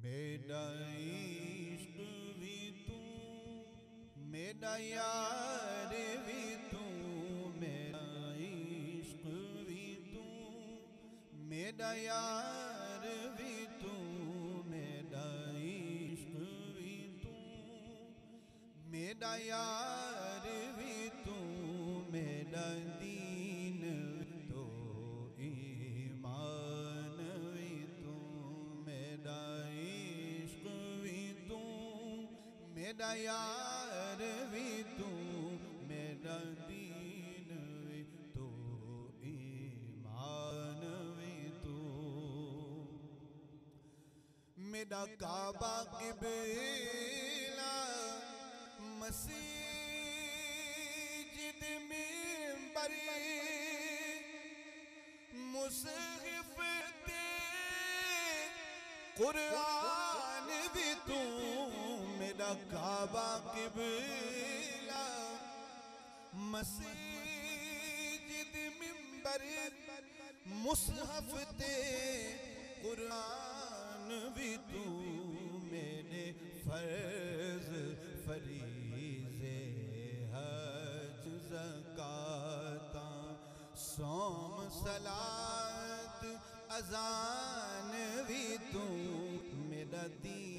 میرا عشق بھی تو، میرا یار بھی تو، میرا عشق بھی تو، میرا یار بھی تو، میرا عشق بھی تو، میرا یار بھی تو، میرا دین تو، ایمان بھی تو، میرا عشق بھی تو، میرا یار بھی تو، میرا دین بھی تو، ایمان بھی تو، میرا کعبہ قبلہ مسجد منبر مصحف قرآن بھی تو، میرا کعبہ قبلہ مسجد منبر مصحف قرآن بھی تو، میرے فرض فریضے حج زکوٰۃ صوم صلاۃ اذان بھی تو، میرا دین